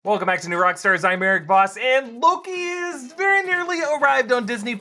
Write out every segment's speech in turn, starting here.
Welcome back to New Rockstars. I'm Erik Voss, and Loki is very nearly arrived on Disney+.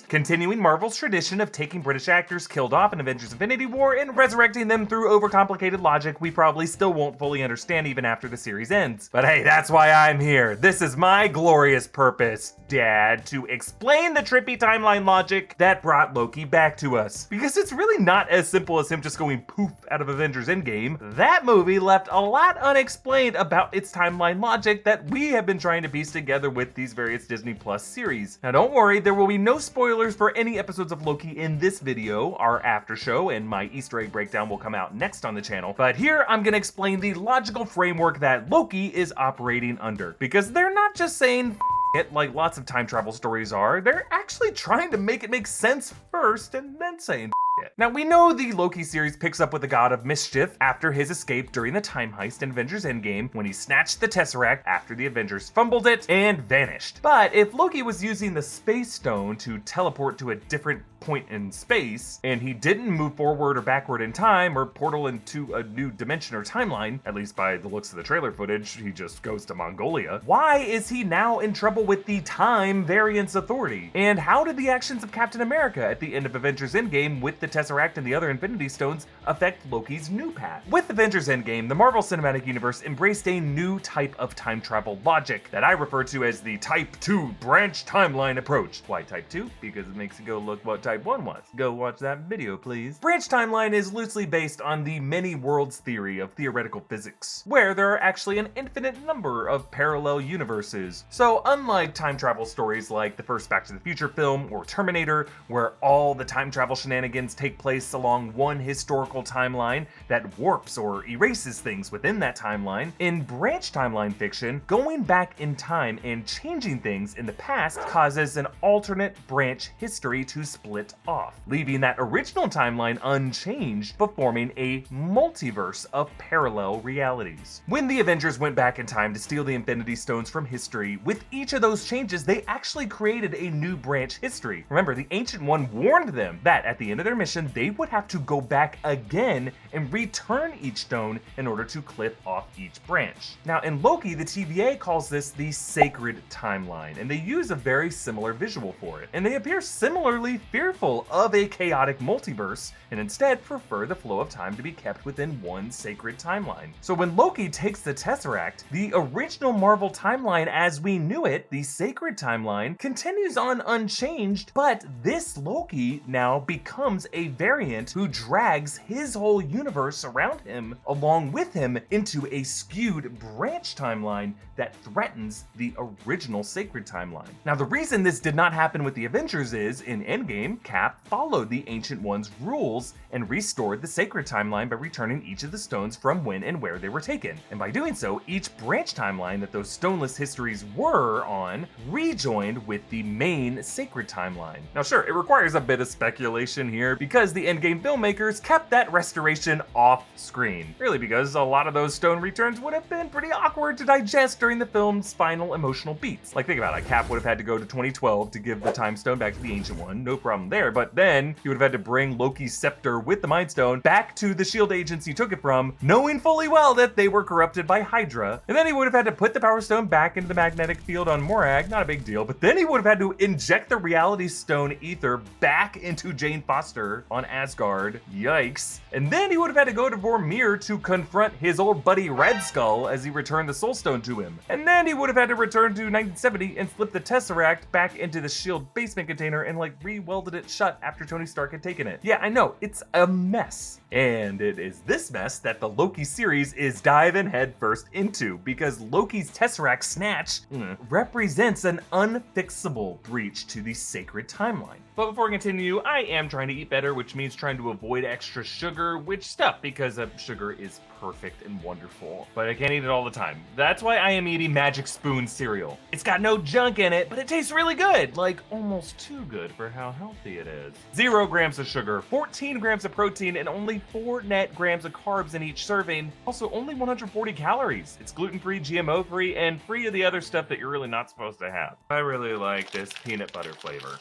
Continuing Marvel's tradition of taking British actors killed off in Avengers Infinity War and resurrecting them through overcomplicated logic we probably still won't fully understand even after the series ends. But hey, that's why I'm here. This is my glorious purpose, Dad, to explain the trippy timeline logic that brought Loki back to us. Because it's really not as simple as him just going poof out of Avengers Endgame. That movie left a lot unexplained about its timeline logic that we have been trying to piece together with these various Disney Plus series. Now don't worry, there will be no spoilers for any episodes of Loki in this video. Our after show and my Easter egg breakdown will come out next on the channel. But here I'm gonna explain the logical framework that Loki is operating under. Because they're not just saying it like lots of time travel stories are, they're actually trying to make it make sense first and then saying it. Now we know the Loki series picks up with the God of Mischief after his escape during the Time Heist in Avengers Endgame when he snatched the Tesseract after the Avengers fumbled it and vanished. But if Loki was using the Space Stone to teleport to a different point in space, and he didn't move forward or backward in time or portal into a new dimension or timeline, at least by the looks of the trailer footage, he just goes to Mongolia, why is he now in trouble with the Time Variance Authority? And how did the actions of Captain America at the end of Avengers Endgame with the Tesseract and the other Infinity Stones affect Loki's new path? With Avengers Endgame, the Marvel Cinematic Universe embraced a new type of time travel logic that I refer to as the Type 2 branch timeline approach. Why Type 2? Because it makes it go look what Type 1 was. Go watch that video, please. Branch timeline is loosely based on the many worlds theory of theoretical physics, where there are actually an infinite number of parallel universes. So unlike time travel stories like the first Back to the Future film or Terminator, where all the time travel shenanigans take place along one historical timeline that warps or erases things within that timeline, in branch timeline fiction, going back in time and changing things in the past causes an alternate branch history to split off, leaving that original timeline unchanged but forming a multiverse of parallel realities. When the Avengers went back in time to steal the Infinity Stones from history, with each of those changes they actually created a new branch history. Remember, the Ancient One warned them that at the end of their mission they would have to go back again and return each stone in order to clip off each branch. Now in Loki, the TVA calls this the Sacred Timeline, and they use a very similar visual for it. And they appear similarly fearful of a chaotic multiverse and instead prefer the flow of time to be kept within one sacred timeline. So when Loki takes the Tesseract, the original Marvel timeline as we knew it, the Sacred Timeline, continues on unchanged, but this Loki now becomes a variant who drags his whole universe around him along with him into a skewed branch timeline that threatens the original Sacred Timeline. Now the reason this did not happen with the Avengers is, in Endgame, Cap followed the Ancient One's rules and restored the Sacred Timeline by returning each of the stones from when and where they were taken. And by doing so, each branch timeline that those stoneless histories were on rejoined with the main Sacred Timeline. Now sure, it requires a bit of speculation here because the Endgame filmmakers kept that restoration off screen. Really because a lot of those stone returns would have been pretty awkward to digest during the film's final emotional beats. Like think about it, Cap would have had to go to 2012 to give the Time Stone back to the Ancient One, no problem there, but then he would have had to bring Loki's scepter with the Mind Stone back to the S.H.I.E.L.D. agents he took it from, knowing fully well that they were corrupted by Hydra. And then he would have had to put the Power Stone back into the magnetic field on Morag, not a big deal, but then he would have had to inject the Reality Stone ether back into Jane Foster on Asgard, yikes. And then he would have had to go to Vormir to confront his old buddy Red Skull as he returned the Soul Stone to him. And then he would have had to return to 1970 and slip the Tesseract back into the S.H.I.E.L.D. basement container and like re-welded it shut after Tony Stark had taken it. Yeah, I know, it's a mess. And it is this mess that the Loki series is diving headfirst into, because Loki's Tesseract snatch represents an unfixable breach to the Sacred Timeline. But before we continue, I am trying to eat better, which means trying to avoid extra sugar, which stuff, because sugar is perfect and wonderful, but I can't eat it all the time. That's why I am eating Magic Spoon cereal. It's got no junk in it, but it tastes really good, like almost too good for how healthy it is. 0 grams of sugar, 14 grams of protein, and only 4 net grams of carbs in each serving. Also only 140 calories. It's gluten-free, GMO-free, and free of the other stuff that you're really not supposed to have. I really like this peanut butter flavor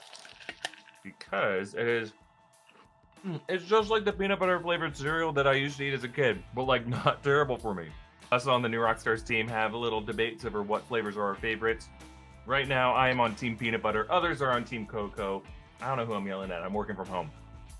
because it is it's just like the peanut butter flavored cereal that I used to eat as a kid, but like not terrible for me. Us on the new Rockstars team have little debates over what flavors are our favorites. Right now, I am on Team Peanut Butter. Others are on Team Cocoa. I don't know who I'm yelling at. I'm working from home.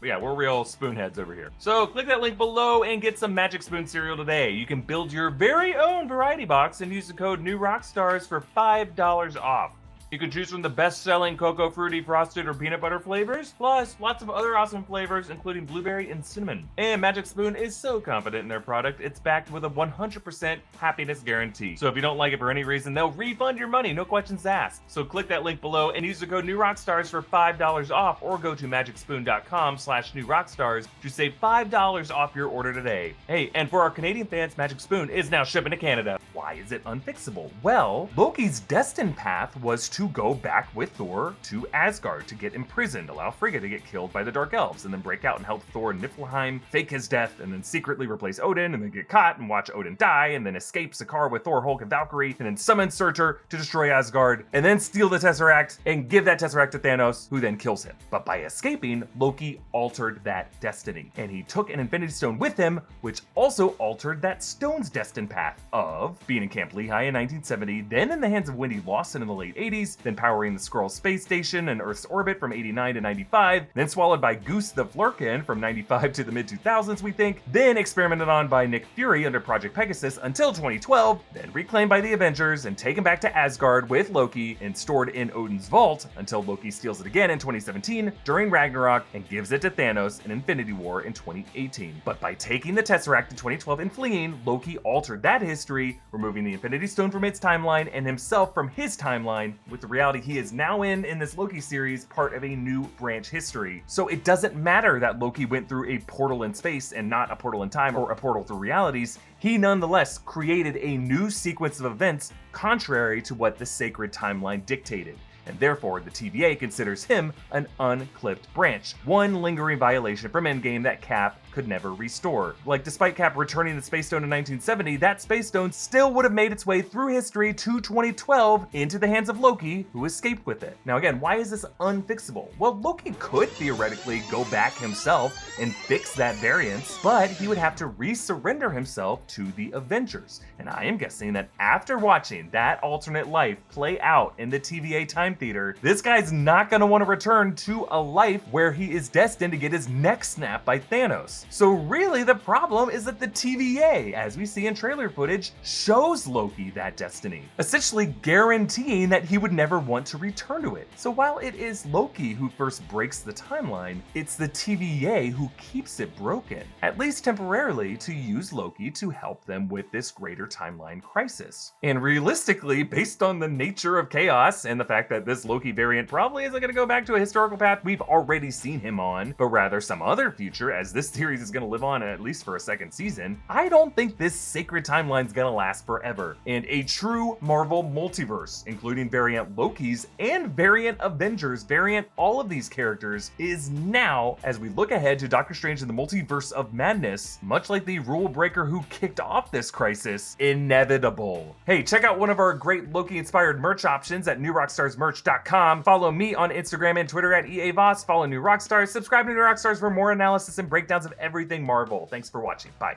But yeah, we're real spoonheads over here. So click that link below and get some Magic Spoon cereal today. You can build your very own variety box and use the code NEWROCKSTARS for $5 off. You can choose from the best-selling Cocoa Fruity Frosted or Peanut Butter flavors, plus lots of other awesome flavors, including blueberry and cinnamon. And Magic Spoon is so confident in their product, it's backed with a 100% happiness guarantee. So if you don't like it for any reason, they'll refund your money, no questions asked. So click that link below and use the code NEWROCKSTARS for $5 off, or go to magicspoon.com/NewRockstars to save $5 off your order today. Hey, and for our Canadian fans, Magic Spoon is now shipping to Canada. Why is it unfixable? Well, Loki's destined path was to go back with Thor to Asgard to get imprisoned, allow Frigga to get killed by the Dark Elves, and then break out and help Thor in Niflheim fake his death, and then secretly replace Odin, and then get caught and watch Odin die, and then escape Sakaar with Thor, Hulk, and Valkyrie, and then summon Surtur to destroy Asgard, and then steal the Tesseract and give that Tesseract to Thanos, who then kills him. But by escaping, Loki altered that destiny, and he took an Infinity Stone with him, which also altered that stone's destined path of being in Camp Lehigh in 1970, then in the hands of Wendy Lawson in the late 80s, then powering the Skrull space station and Earth's orbit from 89 to 95, then swallowed by Goose the Flurkin from 95 to the mid-2000s, we think, then experimented on by Nick Fury under Project Pegasus until 2012, then reclaimed by the Avengers and taken back to Asgard with Loki and stored in Odin's vault until Loki steals it again in 2017 during Ragnarok and gives it to Thanos in Infinity War in 2018. But by taking the Tesseract in 2012 and fleeing, Loki altered that history, removing the Infinity Stone from its timeline and himself from his timeline, with the reality he is now in this Loki series part of a new branch history. So it doesn't matter that Loki went through a portal in space and not a portal in time or a portal through realities. He nonetheless created a new sequence of events contrary to what the sacred timeline dictated. And therefore, the TVA considers him an unclipped branch, one lingering violation from Endgame that Cap could never restore. Like, despite Cap returning the Space Stone in 1970, that Space Stone still would have made its way through history to 2012 into the hands of Loki, who escaped with it. Now again, why is this unfixable? Well, Loki could theoretically go back himself and fix that variance, but he would have to resurrender himself to the Avengers. And I am guessing that after watching that alternate life play out in the TVA time theater, this guy's not going to want to return to a life where he is destined to get his neck snapped by Thanos. So really the problem is that the TVA, as we see in trailer footage, shows Loki that destiny, essentially guaranteeing that he would never want to return to it. So while it is Loki who first breaks the timeline, it's the TVA who keeps it broken, at least temporarily, to use Loki to help them with this greater timeline crisis. And realistically, based on the nature of chaos and the fact that this Loki variant probably isn't going to go back to a historical path we've already seen him on, but rather some other future, as this series is going to live on at least for a second season, I don't think this sacred timeline is going to last forever. And a true Marvel multiverse, including variant Lokis and variant Avengers, variant all of these characters, is now, as we look ahead to Doctor Strange in the Multiverse of Madness, much like the rule breaker who kicked off this crisis, inevitable. Hey, check out one of our great Loki-inspired merch options at newrockstarsmerch.com. Follow me on Instagram and Twitter at EA Voss. Follow New Rockstars. Subscribe to New Rockstars for more analysis and breakdowns of everything Marvel. Thanks for watching. Bye.